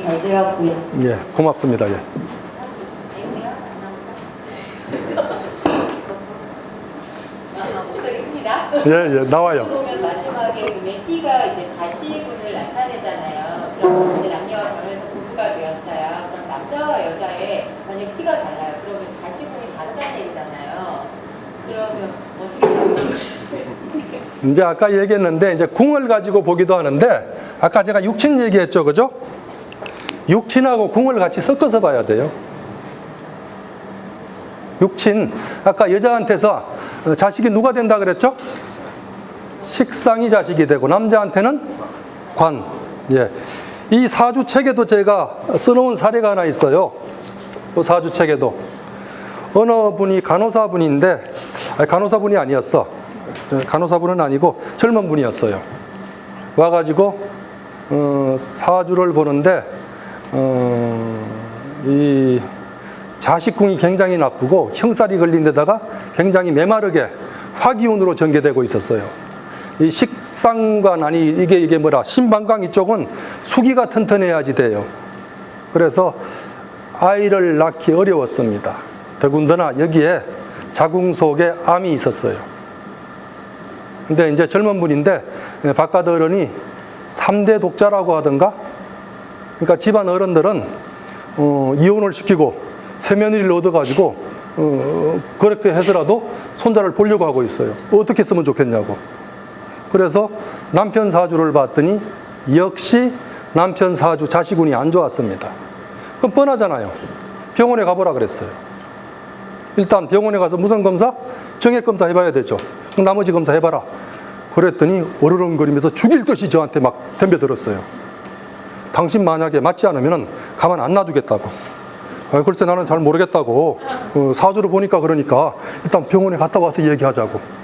잘 들었고요. 예, 고맙습니다. 예. 예, 나와요. 보면 마지막에 보면 C가 이제 자식운을 나타내잖아요. 그럼 이제 남녀가 결혼해서 부부가 되었어요. 그럼 남자와 여자의 만약 C가 달라요. 그러면 자식운이 다르다는 얘기잖아요. 그러면 어떻게 하면? 이제 아까 얘기했는데 이제 궁을 가지고 보기도 하는데 아까 제가 육친 얘기했죠, 그죠? 육친하고 궁을 같이 섞어서 봐야 돼요. 육친, 아까 여자한테서 자식이 누가 된다 그랬죠? 식상이 자식이 되고 남자한테는 관. 예. 이 사주책에도 제가 써놓은 사례가 하나 있어요. 그 사주책에도 어느 분이 간호사분인데, 간호사분이 아니었어. 간호사분은 아니고 젊은 분이었어요. 와가지고 사주를 보는데 이 자식궁이 굉장히 나쁘고 형살이 걸린 데다가 굉장히 메마르게 화기운으로 전개되고 있었어요. 이 식상관, 아니 이게 뭐라, 신방광 이쪽은 수기가 튼튼해야지 돼요. 그래서 아이를 낳기 어려웠습니다. 더군다나 여기에 자궁 속에 암이 있었어요. 근데 이제 젊은 분인데 바깥 어른이 3대 독자라고 하던가, 그러니까 집안 어른들은 이혼을 시키고 세며느리를 얻어가지고 그렇게 해서라도 손자를 보려고 하고 있어요. 어떻게 했으면 좋겠냐고. 그래서 남편 사주를 봤더니 역시 남편 사주 자식운이 안 좋았습니다. 그럼 뻔하잖아요. 병원에 가보라 그랬어요. 일단 병원에 가서 무슨 검사? 정액 검사 해봐야 되죠. 그럼 나머지 검사 해봐라. 그랬더니 어르렁거리면서 죽일 듯이 저한테 막 덤벼들었어요. 당신 만약에 맞지 않으면 가만 안 놔두겠다고. 글쎄 나는 잘 모르겠다고. 사주를 보니까 그러니까 일단 병원에 갔다 와서 얘기하자고.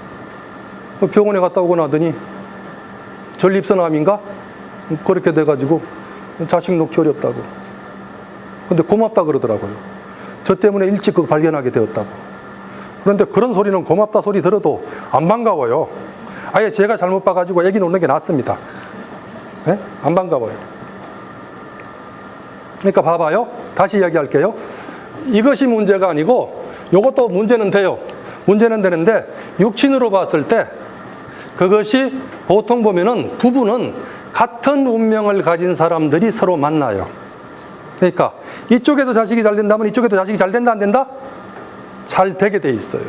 병원에 갔다 오고 나더니 전립선암인가? 그렇게 돼가지고 자식 놓기 어렵다고. 근데 고맙다 그러더라고요. 저 때문에 일찍 그거 발견하게 되었다고. 그런데 그런 소리는 고맙다 소리 들어도 안 반가워요. 아예 제가 잘못 봐가지고 애기 놓는 게 낫습니다. 네? 안 반가워요. 그러니까 봐봐요. 다시 이야기할게요. 이것이 문제가 아니고 이것도 문제는 돼요. 문제는 되는데 육친으로 봤을 때 그것이 보통 보면은 부부는 같은 운명을 가진 사람들이 서로 만나요. 그러니까 이쪽에서 자식이 잘 된다면 이쪽에도 자식이 잘 된다 안 된다? 잘 되게 돼 있어요.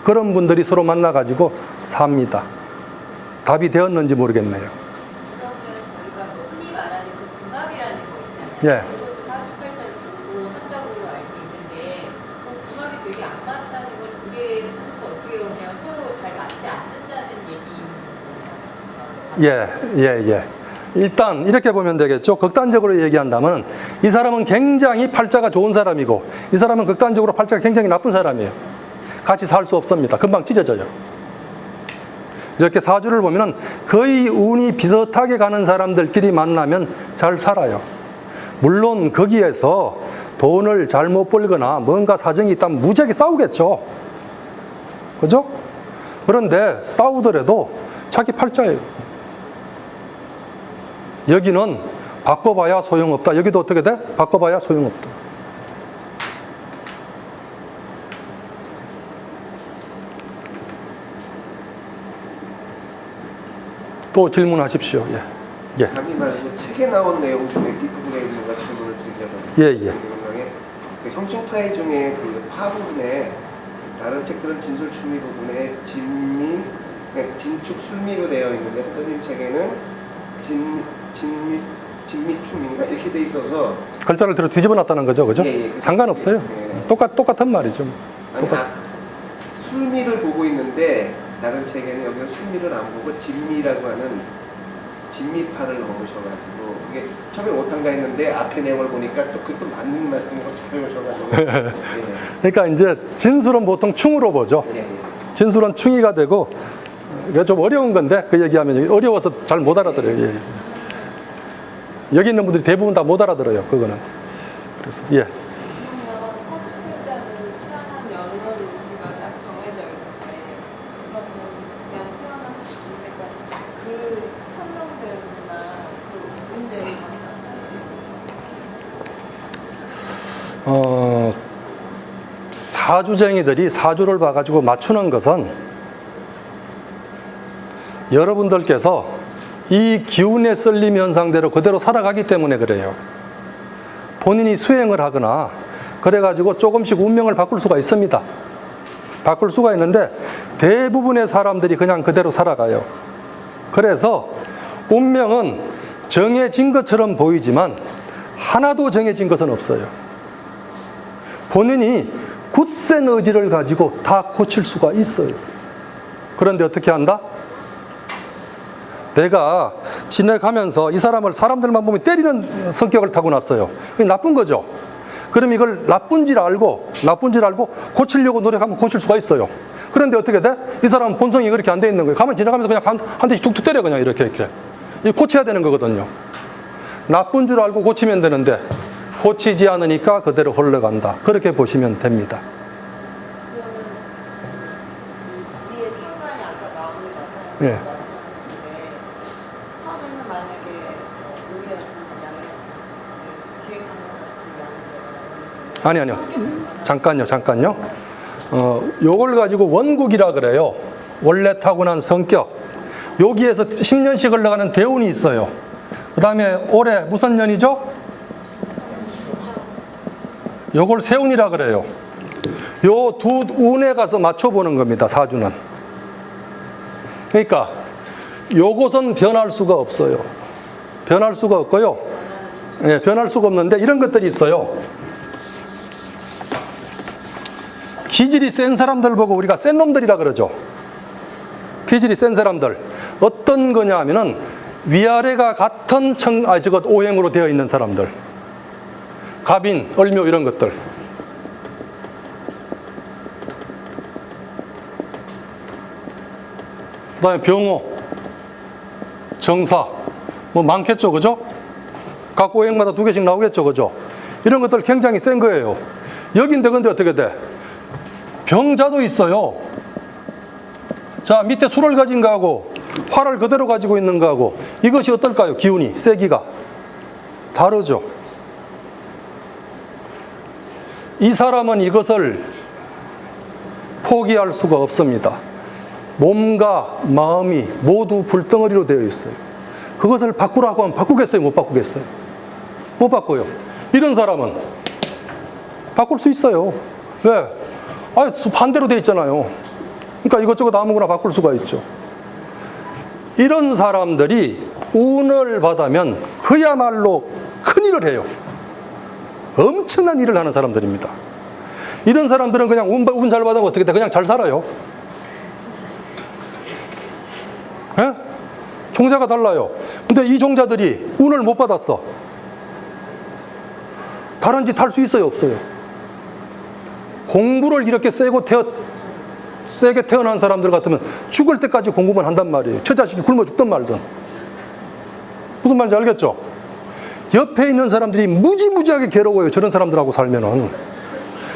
그런 분들이 서로 만나가지고 삽니다. 답이 되었는지 모르겠네요. 그러면 저희가 뭐 흔히 말하는 그 궁합이라는 거 있잖아요. 예. 그것도 사주팔자를 보고 한다고 알고 있는데 그 궁합이 되게 안 맞다는 건 그게 어떻게 그냥 서로 잘 맞지 않는다는 얘기인 거죠? 일단 이렇게 보면 되겠죠. 극단적으로 얘기한다면 이 사람은 굉장히 팔자가 좋은 사람이고 이 사람은 극단적으로 팔자가 굉장히 나쁜 사람이에요. 같이 살 수 없습니다. 금방 찢어져요. 이렇게 사주를 보면은 거의 운이 비슷하게 가는 사람들끼리 만나면 잘 살아요. 물론 거기에서 돈을 잘못 벌거나 뭔가 사정이 있다면 무지하게 싸우겠죠. 그죠? 그런데 싸우더라도 자기 팔자예요. 여기는 바꿔봐야 소용없다. 여기도 어떻게 돼? 바꿔봐야 소용없다. 또 질문하십시오. 예. 감히 말해서 책에 나온 내용 중에 뒷부분에 있는 것 질문을 드리려면 그 형충파해 중에 그 파 부분에 다른 책들은 진술 충미 부분에 진미, 진축 술미로 되어 있는데 선생님 책에는 진미충인가 이렇게 돼 있어서 글자를 들어 뒤집어 놨다는 거죠, 그죠? 상관없어요. 똑같은 말이죠. 술미를 보고 있는데 다른 책에는 여기서 술미를 안 보고 진미라고 하는 진미파를 넣으셔가지고 이게 처음에 오탄가 했는데 앞에 내용을 보니까 또 그것도 맞는 말씀인 거 잘 배우셔가지고 그러니까 이제 진술은 보통 충으로 보죠. 진술은 충이가 되고 이게 좀 어려운 건데 그 얘기하면 어려워서 잘 못 알아들어요. 여기 있는 분들이 대부분 다 못 알아들어요. 그거는. 그래서 사주쟁이들이 사주를 봐가지고 맞추는 것은 여러분들께서 이 기운의 쏠림 현상대로 그대로 살아가기 때문에 그래요. 본인이 수행을 하거나 그래가지고 조금씩 운명을 바꿀 수가 있습니다. 바꿀 수가 있는데 대부분의 사람들이 그냥 그대로 살아가요. 그래서 운명은 정해진 것처럼 보이지만 하나도 정해진 것은 없어요. 본인이 굳센 의지를 가지고 다 고칠 수가 있어요. 그런데 어떻게 한다? 내가 지내가면서 이 사람을 사람들만 보면 때리는 성격을 타고났어요. 이게 나쁜 거죠. 그럼 이걸 나쁜 줄 알고 고치려고 노력하면 고칠 수가 있어요. 그런데 어떻게 돼? 이 사람은 본성이 그렇게 안 돼 있는 거예요. 가만 지나가면서 그냥 한 대씩 툭툭 때려 그냥 이렇게. 이 고쳐야 되는 거거든요. 나쁜 줄 알고 고치면 되는데 고치지 않으니까 그대로 흘러간다. 그렇게 보시면 됩니다. 그러면 이 우리의 창간이 아까 마음을 나타내는 예. 말씀하셨는데 처음에는 만약에 오해였든지 양해였든지 뒤에 가는 말씀이 아닌데 아니요. 잠깐요. 요걸 가지고 원국이라 그래요. 원래 타고난 성격. 여기에서 10년씩 흘러가는 대운이 있어요. 그 다음에 올해 무슨 년이죠? 요걸 세운이라 그래요. 요 두 운에 가서 맞춰보는 겁니다. 사주는. 그러니까 요것은 변할 수가 없어요. 변할 수가 없고요. 예, 변할 수가 없는데 이런 것들이 있어요. 기질이 센 사람들 보고 우리가 센 놈들이라 그러죠. 기질이 센 사람들. 어떤 거냐 하면은 위아래가 같은 오행으로 되어 있는 사람들. 갑인, 을묘 이런 것들. 그 다음에 병호, 정사, 뭐 많겠죠, 그죠? 각 오행마다 2개씩 나오겠죠, 그죠? 이런 것들 굉장히 센 거예요. 여긴데 근데 어떻게 돼? 병자도 있어요. 자, 밑에 술을 가진 거하고 화를 그대로 가지고 있는 거하고 이것이 어떨까요? 기운이, 세기가. 다르죠. 이 사람은 이것을 포기할 수가 없습니다. 몸과 마음이 모두 불덩어리로 되어 있어요. 그것을 바꾸라고 하면 바꾸겠어요? 못 바꾸겠어요? 못 바꿔요. 이런 사람은 바꿀 수 있어요. 왜? 반대로 되어 있잖아요. 그러니까 이것저것 아무거나 바꿀 수가 있죠. 이런 사람들이 운을 받으면 그야말로 큰일을 해요. 엄청난 일을 하는 사람들입니다. 이런 사람들은 그냥 운 잘 받으면 어떻게 돼? 그냥 잘 살아요. 예? 종자가 달라요. 근데 이 종자들이 운을 못 받았어. 다른 짓 할 수 있어요? 없어요? 공부를 이렇게 세게 태어난 사람들 같으면 죽을 때까지 공부만 한단 말이에요. 처자식이 굶어 죽든 말든. 무슨 말인지 알겠죠? 옆에 있는 사람들이 무지무지하게 괴로워요. 저런 사람들하고 살면은.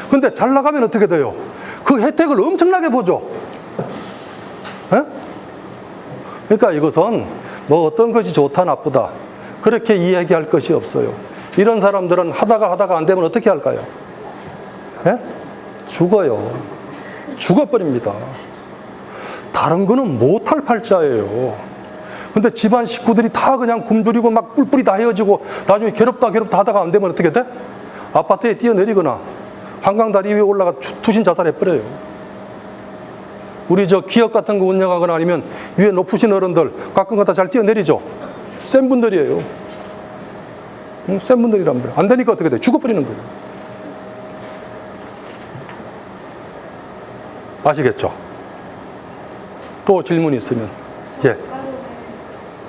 근데 잘 나가면 어떻게 돼요? 그 혜택을 엄청나게 보죠. 에? 그러니까 이것은 뭐 어떤 것이 좋다 나쁘다 그렇게 이야기할 것이 없어요. 이런 사람들은 하다가 안 되면 어떻게 할까요? 에? 죽어요. 죽어버립니다. 다른 거는 못할 팔자예요. 근데 집안 식구들이 다 그냥 굶주리고 막 뿔뿔이 다 헤어지고 나중에 괴롭다 하다가 안 되면 어떻게 돼? 아파트에 뛰어내리거나 한강다리 위에 올라가 투신 자살해버려요. 우리 저 기업 같은 거 운영하거나 아니면 위에 높으신 어른들 가끔 가다 잘 뛰어내리죠. 센 분들이에요. 센 분들이란 말이에요. 안 되니까 어떻게 돼? 죽어버리는 거예요. 아시겠죠? 또 질문이 있으면. 예.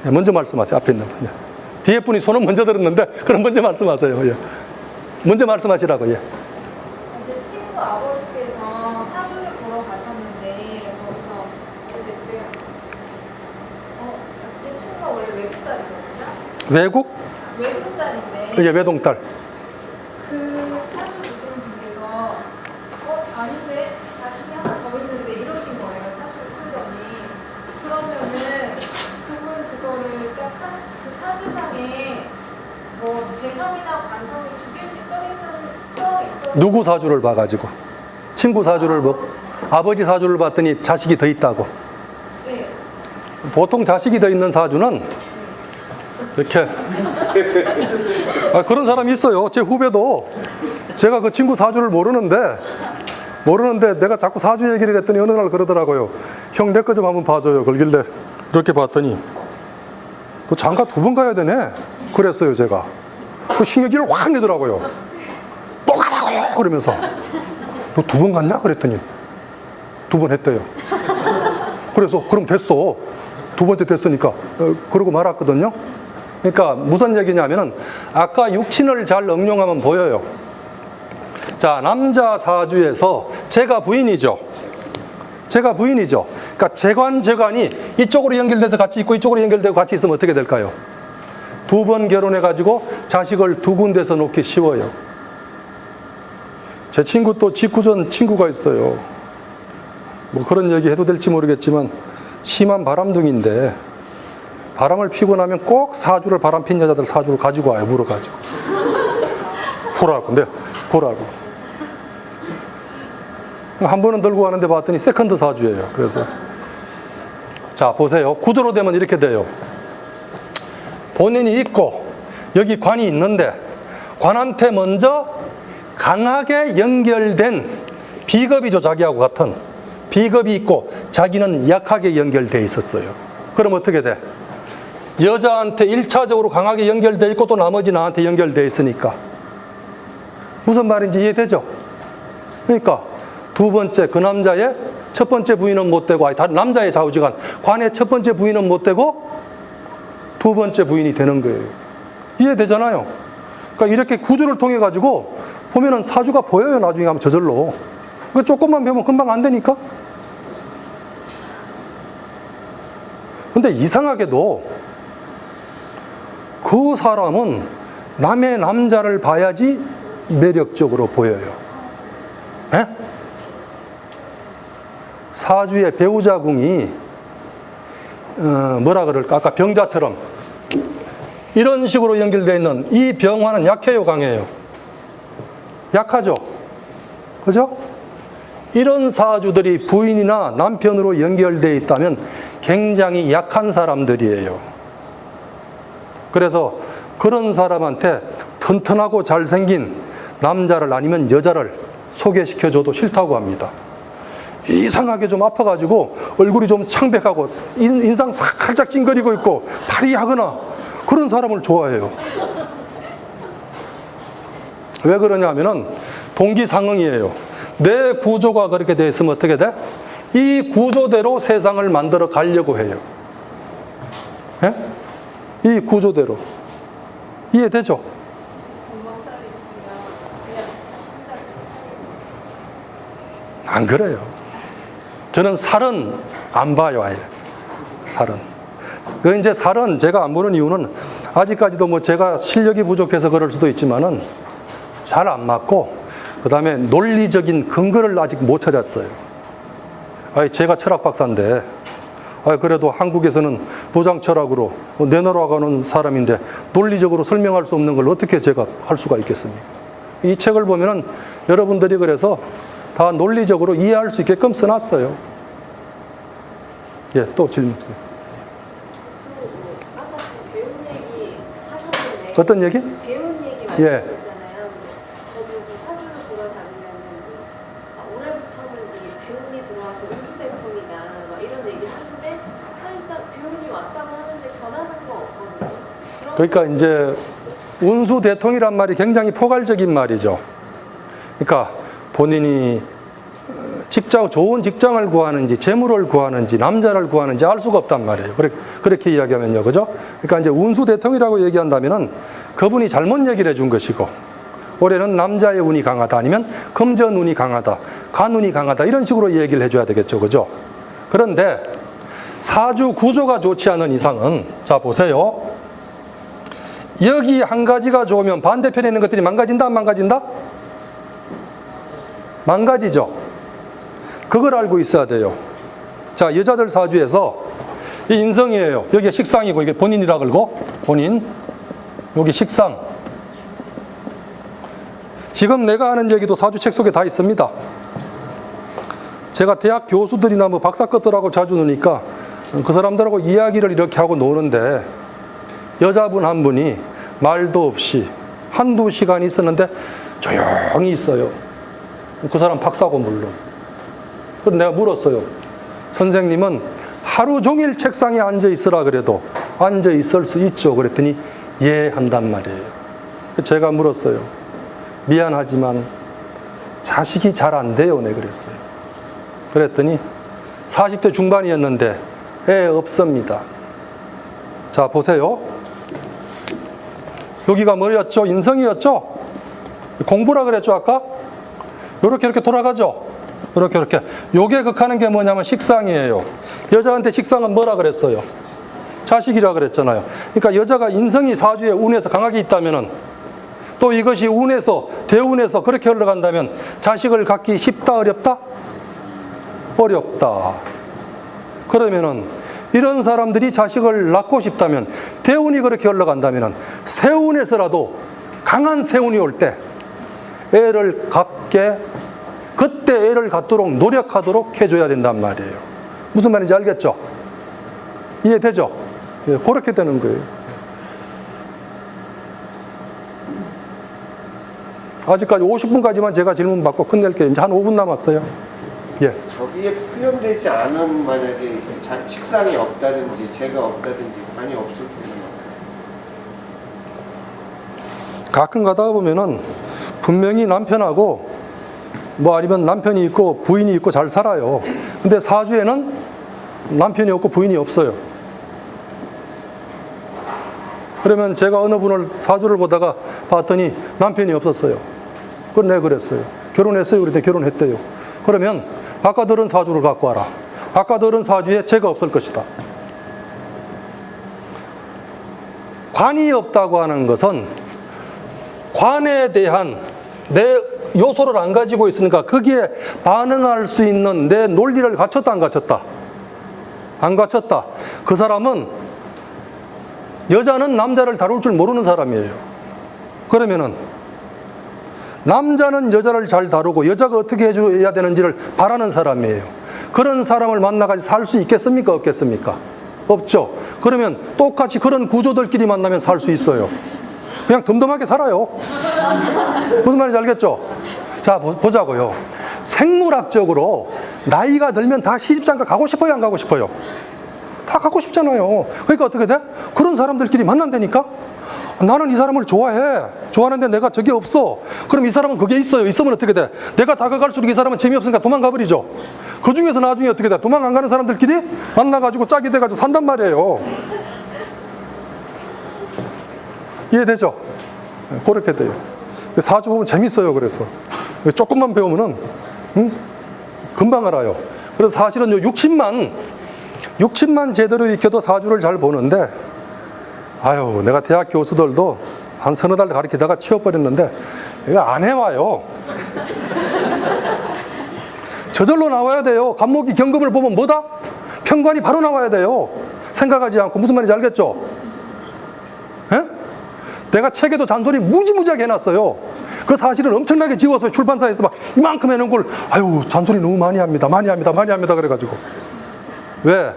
먼저 말씀하세요. 앞에 있는 분. 예. 뒤에 분이 손은 먼저 들었는데 그럼 먼저 말씀하세요. 예. 먼저 말씀하시라고. 예. 제 친구 아버지께서 사주를 보러 가셨는데 거기서 그때 제 친구가 원래 외국 딸이거든요. 외국? 외국 딸인데 예, 외동딸. 그 사주 보시는 분께서 아닌데 자신이 하나 더 있는데 이러신 거예요. 사주를 풀더니 그러면은 그분 그거를 딱 그 사주상에 뭐 재성이나 관성이 2개씩 떠 있어. 누구 사주를 봐가지고? 친구 사주를 아버지 사주를 봤더니 자식이 더 있다고. 네. 보통 자식이 더 있는 사주는 이렇게 그런 사람이 있어요. 제 후배도 제가 그 친구 사주를 모르는데 내가 자꾸 사주 얘기를 했더니 어느 날 그러더라고요. 형 내 거 좀 한번 봐줘요. 걸길래 이렇게 봤더니 그 장가 2번 가야 되네. 그랬어요 제가. 그 신경질을 확 내더라고요. 또 가라고요 그러면서. 너 2번 갔냐? 그랬더니 2번 했대요. 그래서 그럼 됐어. 2번째 됐으니까 그러고 말았거든요. 그러니까 무슨 얘기냐면은 아까 육친을 잘 응용하면 보여요. 자, 남자 사주에서 제가 부인이죠. 그러니까 재관이 이쪽으로 연결돼서 같이 있고 이쪽으로 연결되고 같이 있으면 어떻게 될까요? 2번 결혼해가지고 자식을 2군데서 놓기 쉬워요. 제 친구 또 직구전 친구가 있어요. 뭐 그런 얘기 해도 될지 모르겠지만 심한 바람둥이인데 바람을 피고 나면 꼭 바람핀 여자들 사주를 가지고 와요. 물어가지고 보라고. 한 번은 들고 가는데 봤더니 세컨드 사주예요. 그래서 자 보세요. 구도로 되면 이렇게 돼요. 본인이 있고 여기 관이 있는데 관한테 먼저 강하게 연결된 비겁이죠. 자기하고 같은 비겁이 있고 자기는 약하게 연결돼 있었어요. 그럼 어떻게 돼? 여자한테 1차적으로 강하게 연결돼 있고 또 나머지 나한테 연결돼 있으니까 무슨 말인지 이해되죠? 그러니까 2번째 그 남자의 첫 번째 부인은 못 되고 다른 남자의 좌우지간 관의 첫 번째 부인은 못 되고 2번째 부인이 되는 거예요. 이해되잖아요? 그러니까 이렇게 구조를 통해 가지고 보면은 사주가 보여요. 나중에 하면 저절로. 조금만 배우면 금방 안 되니까. 근데 이상하게도 그 사람은 남의 남자를 봐야지 매력적으로 보여요. 에? 사주의 배우자궁이 뭐라 그럴까? 아까 병자처럼 이런 식으로 연결되어 있는 이 병화는 약해요, 강해요? 약하죠? 그죠? 이런 사주들이 부인이나 남편으로 연결되어 있다면 굉장히 약한 사람들이에요. 그래서 그런 사람한테 튼튼하고 잘생긴 남자를 아니면 여자를 소개시켜줘도 싫다고 합니다. 이상하게 좀 아파가지고 얼굴이 좀 창백하고 인상 살짝 찡그리고 있고 파리하거나 그런 사람을 좋아해요. 왜 그러냐면은 동기상응이에요. 내 구조가 그렇게 되어 있으면 어떻게 돼? 이 구조대로 세상을 만들어 가려고 해요. 예? 이 구조대로. 이해되죠? 안 그래요. 저는 살은 안 봐요, 아예. 살은. 그 이제 살은 제가 안 보는 이유는 아직까지도 뭐 제가 실력이 부족해서 그럴 수도 있지만은 잘 안 맞고 그 다음에 논리적인 근거를 아직 못 찾았어요. 아니, 제가 철학 박사인데, 그래도 한국에서는 도장 철학으로 내놓아가는 사람인데 논리적으로 설명할 수 없는 걸 어떻게 제가 할 수가 있겠습니까? 이 책을 보면은 여러분들이 그래서 다 논리적으로 이해할 수 있게끔 써놨어요. 예, 또 질문. 아까 그 배운 얘기 하셨는데 어떤 얘기? 배운 얘기 예. 말씀하셨잖아요. 저도 좀 사주를 보러 다니면 올해부터는 이 배운이 들어와서 운수대통이다 막 이런 얘기를 하는데 사실상 배운이 왔다고 하는데 변하는 거 없거든요. 그러니까 이제 운수대통이란 말이 굉장히 포괄적인 말이죠. 그러니까 본인이 좋은 직장을 구하는지 재물을 구하는지 남자를 구하는지 알 수가 없단 말이에요. 그렇게 이야기하면요. 그죠? 그러니까 이제 운수대통이라고 얘기한다면은 그분이 잘못 얘기를 해준 것이고 올해는 남자의 운이 강하다 아니면 금전운이 강하다 간운이 강하다 이런 식으로 얘기를 해줘야 되겠죠. 그죠? 그런데 사주 구조가 좋지 않은 이상은 자 보세요. 여기 한 가지가 좋으면 반대편에 있는 것들이 망가진다 안 망가진다? 망가지죠. 그걸 알고 있어야 돼요. 자, 여자들 사주에서 이 인성이에요. 여기가 식상이고 이게 본인이라 그러고 본인 여기 식상. 지금 내가 하는 얘기도 사주 책 속에 다 있습니다. 제가 대학 교수들이나 뭐 박사 것들하고 자주 노니까 그 사람들하고 이야기를 이렇게 하고 노는데 여자분 한 분이 말도 없이 한두 시간이 있었는데 조용히 있어요. 그 사람 박사고 물론. 그래서 내가 물었어요. 선생님은 하루 종일 책상에 앉아 있으라 그래도 앉아 있을 수 있죠? 그랬더니 예 한단 말이에요. 제가 물었어요. 미안하지만 자식이 잘 안 돼요. 네 그랬어요. 그랬더니 40대 중반이었는데 애 없습니다. 자 보세요. 여기가 뭐였죠? 인성이었죠? 공부라 그랬죠 아까? 이렇게 돌아가죠? 이렇게 요게 극하는 게 뭐냐면 식상이에요. 여자한테 식상은 뭐라 그랬어요? 자식이라 그랬잖아요. 그러니까 여자가 인성이 사주에 운에서 강하게 있다면은 또 이것이 운에서 대운에서 그렇게 흘러간다면 자식을 갖기 쉽다 어렵다? 어렵다. 그러면은 이런 사람들이 자식을 낳고 싶다면 대운이 그렇게 흘러간다면 세운에서라도 강한 세운이 올 때 애를 갖게 그때 애를 갖도록 노력하도록 해줘야 된단 말이에요. 무슨 말인지 알겠죠? 이해되죠? 예, 그렇게 되는 거예요. 아직까지 50분까지만 제가 질문 받고 끝낼게요. 이제 한 5분 남았어요. 예. 저기에 표현되지 않은 만약에 식상이 없다든지 재가 없다든지 관이 없을 때는 가끔 가다가 보면은 분명히 남편하고 뭐 아니면 남편이 있고 부인이 있고 잘 살아요. 근데 사주에는 남편이 없고 부인이 없어요. 그러면 제가 어느 분을 사주를 보다가 봤더니 남편이 없었어요. 그건 내가 그랬어요. 결혼했어요. 그랬더니 결혼했대요. 그러면 바깥들은 사주를 갖고 와라. 바깥들은 사주에 재가 없을 것이다. 관이 없다고 하는 것은 관에 대한 내 요소를 안 가지고 있으니까 거기에 반응할 수 있는 내 논리를 갖췄다 안 갖췄다? 안 갖췄다. 그 사람은 여자는 남자를 다룰 줄 모르는 사람이에요. 그러면은 남자는 여자를 잘 다루고 여자가 어떻게 해줘야 되는지를 바라는 사람이에요. 그런 사람을 만나가지고 살 수 있겠습니까? 없겠습니까? 없죠. 그러면 똑같이 그런 구조들끼리 만나면 살 수 있어요. 그냥 덤덤하게 살아요. 무슨 말인지 알겠죠? 자, 보자고요. 생물학적으로 나이가 들면 다 시집장가 가고 싶어요? 안 가고 싶어요? 다 가고 싶잖아요. 그러니까 어떻게 돼? 그런 사람들끼리 만난다니까? 나는 이 사람을 좋아해. 좋아하는데 내가 저게 없어. 그럼 이 사람은 그게 있어요. 있으면 어떻게 돼? 내가 다가갈수록 이 사람은 재미없으니까 도망가 버리죠. 그 중에서 나중에 어떻게 돼? 도망 안 가는 사람들끼리 만나가지고 짝이 돼가지고 산단 말이에요. 이해되죠? 그렇게 돼요. 사주 보면 재밌어요. 그래서 조금만 배우면은 금방 알아요. 그래서 사실은 요 60만 제대로 익혀도 사주를 잘 보는데, 아유, 내가 대학 교수들도 한 서너 달 가르치다가 치워버렸는데 이거 안 해와요. 저절로 나와야 돼요. 간목이 경금을 보면 뭐다? 편관이 바로 나와야 돼요. 생각하지 않고. 무슨 말인지 알겠죠? 에? 내가 책에도 잔소리 무지무지하게 해놨어요. 그 사실은 엄청나게 지워서 출판사에서 막 이만큼 해놓은 걸, 아유, 잔소리 너무 많이 합니다. 그래가지고. 왜?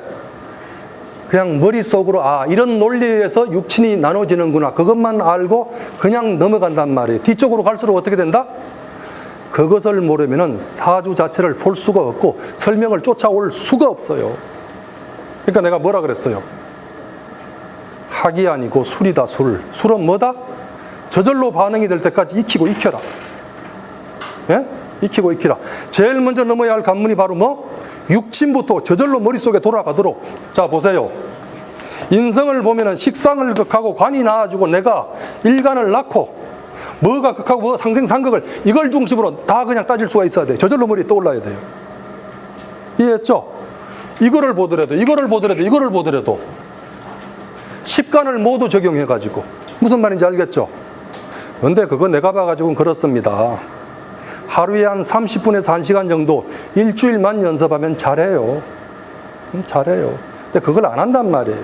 그냥 머릿속으로, 아, 이런 논리에서 육친이 나눠지는구나. 그것만 알고 그냥 넘어간단 말이에요. 뒤쪽으로 갈수록 어떻게 된다? 그것을 모르면은 사주 자체를 볼 수가 없고 설명을 쫓아올 수가 없어요. 그러니까 내가 뭐라 그랬어요? 학이 아니고 술이다, 술. 술은 뭐다? 저절로 반응이 될 때까지 익히고 익혀라. 예? 익히고 익히라. 제일 먼저 넘어야 할 관문이 바로 뭐? 육친부터 저절로 머릿속에 돌아가도록. 자, 보세요. 인성을 보면은 식상을 극하고 관이 나와주고 내가 일간을 낳고 뭐가 극하고 뭐가 상생상극을 이걸 중심으로 다 그냥 따질 수가 있어야 돼요. 저절로 머리에 떠올라야 돼요. 이해했죠? 이거를 보더라도 십간을 모두 적용해가지고 무슨 말인지 알겠죠? 근데 그거 내가 봐가지고는 그렇습니다. 하루에 한 30분에서 1시간 정도 일주일만 연습하면 잘해요. 잘해요. 근데 그걸 안 한단 말이에요.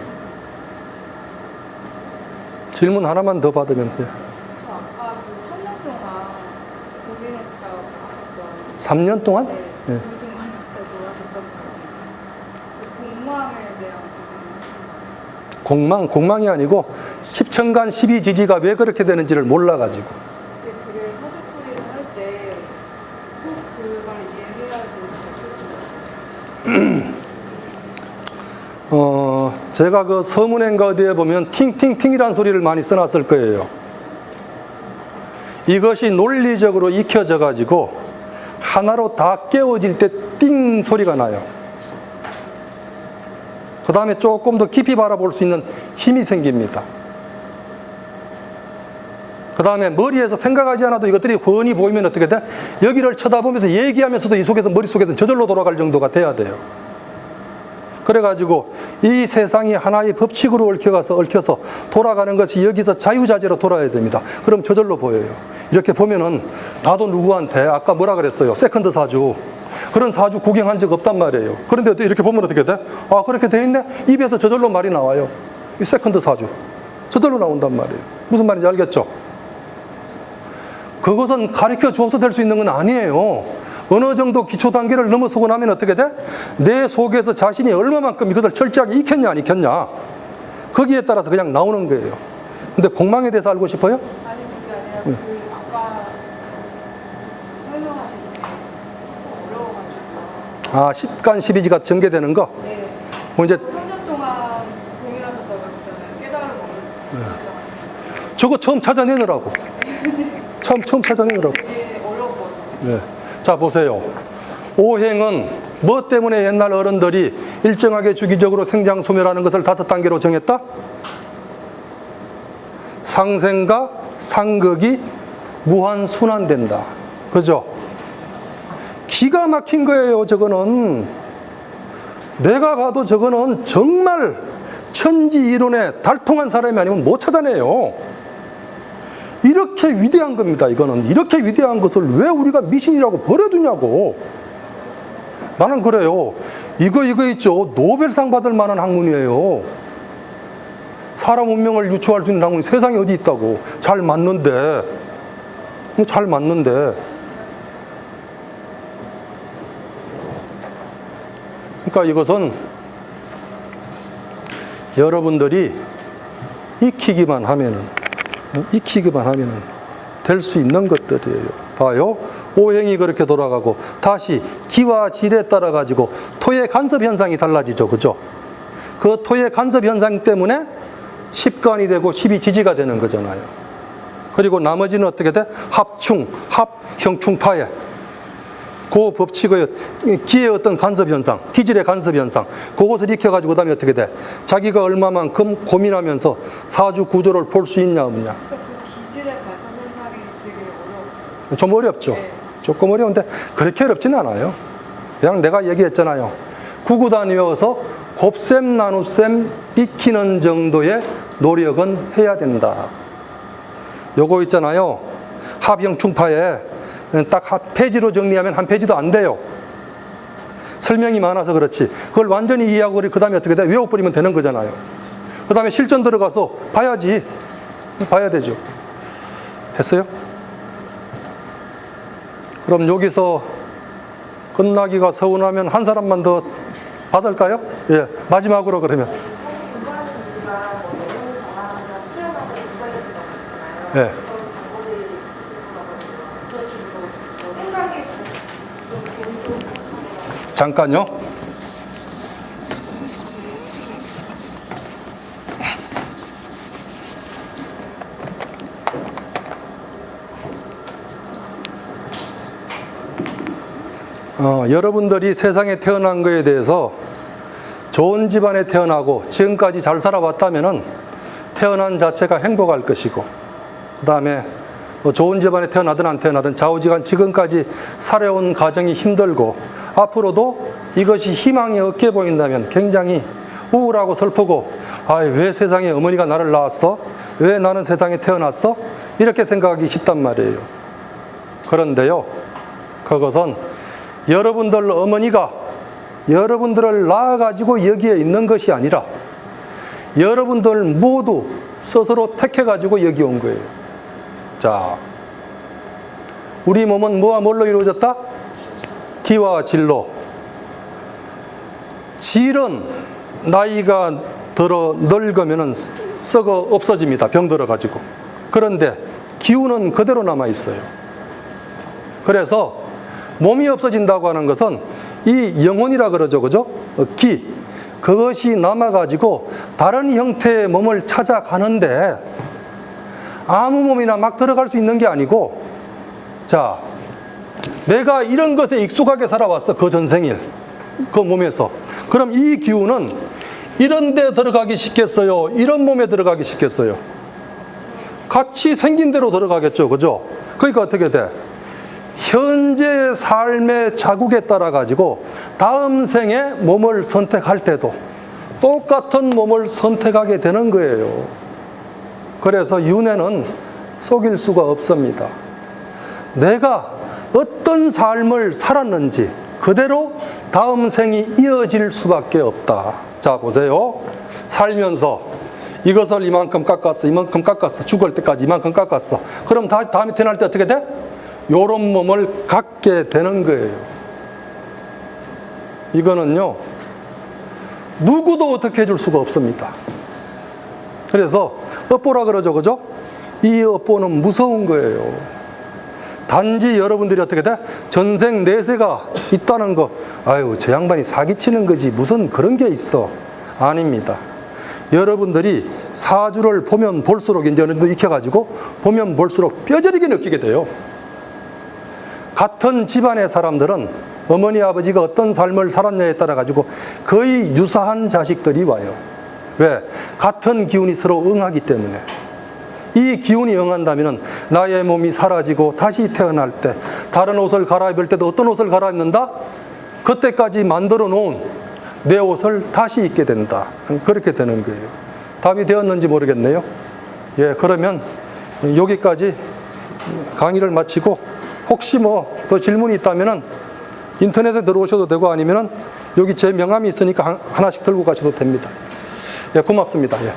질문 하나만 더 받으면 돼요. 저 아까 그 3년 동안 고민했다고 하셨던 3년 동안? 네, 네. 우울증 걸렸다고 공망이 아니고 십천간 십이지지가 왜 그렇게 되는지를 몰라가지고. 근데 그게 사주풀이를 할 때 꼭 그걸 이해해야지 잘 풀 수 있어요. 제가 그 서문행가 어디에 보면 팅팅팅이라는 소리를 많이 써놨을 거예요. 이것이 논리적으로 익혀져 가지고 하나로 다 깨어질 때 띵 소리가 나요. 그 다음에 조금 더 깊이 바라볼 수 있는 힘이 생깁니다. 그 다음에 머리에서 생각하지 않아도 이것들이 훤히 보이면 어떻게 돼? 여기를 쳐다보면서 얘기하면서도 이 속에서 머릿속에서 저절로 돌아갈 정도가 돼야 돼요. 그래가지고 이 세상이 하나의 법칙으로 얽혀서 돌아가는 것이 여기서 자유자재로 돌아야 됩니다. 그럼 저절로 보여요. 이렇게 보면은 나도 누구한테 아까 뭐라 그랬어요? 세컨드 사주. 그런 사주 구경한 적 없단 말이에요. 그런데 이렇게 보면 어떻게 돼? 아, 그렇게 돼 있네? 입에서 저절로 말이 나와요. 이 세컨드 사주. 저절로 나온단 말이에요. 무슨 말인지 알겠죠? 그것은 가르쳐 줘서 될 수 있는 건 아니에요. 어느 정도 기초 단계를 넘어서고 나면 어떻게 돼? 내 속에서 자신이 얼마만큼 이것을 철저하게 익혔냐 안 익혔냐, 거기에 따라서 그냥 나오는 거예요. 근데 공망에 대해서 알고 싶어요? 아니 그게 아니라 그 아까 설명하실 때 조금 어려워가지고. 아, 십간 십이지가 전개되는 거? 네. 뭐 이제 3년 동안 고민하셨다고 했잖아요. 깨달음을 얻으셨다고 했어요. 저거 처음 찾아내느라고. 처음 찾아내느라고. 되게 어려웠거든요. 네. 자, 보세요. 오행은 뭐 때문에 옛날 어른들이 일정하게 주기적으로 생장소멸하는 것을 5단계로 정했다? 상생과 상극이 무한순환된다. 그죠? 기가 막힌 거예요, 저거는. 내가 봐도 저거는 정말 천지이론에 달통한 사람이 아니면 못 찾아내요. 이렇게 위대한 겁니다, 이거는. 이렇게 위대한 것을 왜 우리가 미신이라고 버려두냐고. 나는 그래요. 이거 있죠. 노벨상 받을 만한 학문이에요. 사람 운명을 유추할 수 있는 학문이 세상에 어디 있다고. 잘 맞는데. 그러니까 이것은 여러분들이 익히기만 하면은 될 수 있는 것들이에요. 봐요. 오행이 그렇게 돌아가고 다시 기와 질에 따라 가지고 토의 간섭 현상이 달라지죠. 그죠? 그 토의 간섭 현상 때문에 십간이 되고 십이지지가 되는 거잖아요. 그리고 나머지는 어떻게 돼? 형충파에 그 법칙의 기의 어떤 간섭 현상, 기질의 간섭 현상, 그것을 익혀가지고 그 다음에 어떻게 돼? 자기가 얼마만큼 고민하면서 사주 구조를 볼 수 있냐 없냐. 그러니까 그 기질의 발전 현상이 되게 어려웠어요. 좀 어렵죠. 네. 조금 어려운데 그렇게 어렵진 않아요. 그냥 내가 얘기했잖아요. 구구단 외워서 곱셈 나눗셈 익히는 정도의 노력은 해야 된다. 요거 있잖아요. 합형충파에 딱 한 페이지로 정리하면 한 페이지도 안 돼요. 설명이 많아서 그렇지. 그걸 완전히 이해하고 그 다음에 어떻게 돼? 외워버리면 되는 거잖아요. 그 다음에 실전 들어가서 봐야지. 봐야 되죠. 됐어요? 그럼 여기서 끝나기가 서운하면 한 사람만 더 받을까요? 예, 마지막으로 그러면. 예. 잠깐요. 여러분들이 세상에 태어난 거에 대해서 좋은 집안에 태어나고 지금까지 잘 살아왔다면은 태어난 자체가 행복할 것이고, 그 다음에 좋은 집안에 태어나든 안 태어나든 좌우지간 지금까지 살아온 가정이 힘들고 앞으로도 이것이 희망이 없게 보인다면 굉장히 우울하고 슬프고, 왜 세상에 어머니가 나를 낳았어? 왜 나는 세상에 태어났어? 이렇게 생각하기 쉽단 말이에요. 그런데요, 그것은 여러분들 어머니가 여러분들을 낳아가지고 여기에 있는 것이 아니라 여러분들 모두 스스로 택해가지고 여기 온 거예요. 자, 우리 몸은 뭐와 뭘로 이루어졌다? 기와 질로. 질은 나이가 들어 늙으면은 썩어 없어집니다. 병들어 가지고. 그런데 기운은 그대로 남아 있어요. 그래서 몸이 없어진다고 하는 것은 이 영혼이라 그러죠. 그죠? 기. 그것이 남아 가지고 다른 형태의 몸을 찾아가는데 아무 몸이나 막 들어갈 수 있는 게 아니고, 자, 내가 이런 것에 익숙하게 살아왔어. 그 전생일. 그 몸에서. 그럼 이 기운은 이런 데 들어가기 쉽겠어요? 이런 몸에 들어가기 쉽겠어요? 같이 생긴 대로 들어가겠죠. 그죠? 그러니까 어떻게 돼? 현재 삶의 자국에 따라 가지고 다음 생에 몸을 선택할 때도 똑같은 몸을 선택하게 되는 거예요. 그래서 윤회는 속일 수가 없습니다. 내가 어떤 삶을 살았는지 그대로 다음 생이 이어질 수밖에 없다. 자, 보세요. 살면서 이것을 이만큼 깎았어, 이만큼 깎았어, 죽을 때까지 이만큼 깎았어. 그럼 다음에 태어날 때 어떻게 돼? 요런 몸을 갖게 되는 거예요. 이거는요, 누구도 어떻게 해줄 수가 없습니다. 그래서 업보라 그러죠. 그죠? 이 업보는 무서운 거예요. 단지 여러분들이 어떻게 돼? 전생 내세가 있다는 거, 아유, 저 양반이 사기치는 거지 무슨 그런 게 있어. 아닙니다. 여러분들이 사주를 보면 볼수록 이제 어느 정도 익혀가지고 보면 볼수록 뼈저리게 느끼게 돼요. 같은 집안의 사람들은 어머니 아버지가 어떤 삶을 살았냐에 따라 가지고 거의 유사한 자식들이 와요. 왜? 같은 기운이 서로 응하기 때문에. 이 기운이 응한다면 나의 몸이 사라지고 다시 태어날 때 다른 옷을 갈아입을 때도 어떤 옷을 갈아입는다? 그때까지 만들어 놓은 내 옷을 다시 입게 된다. 그렇게 되는 거예요. 답이 되었는지 모르겠네요. 예, 그러면 여기까지 강의를 마치고 혹시 뭐 더 질문이 있다면은 인터넷에 들어오셔도 되고 아니면은 여기 제 명함이 있으니까 하나씩 들고 가셔도 됩니다. 예, 고맙습니다. 예.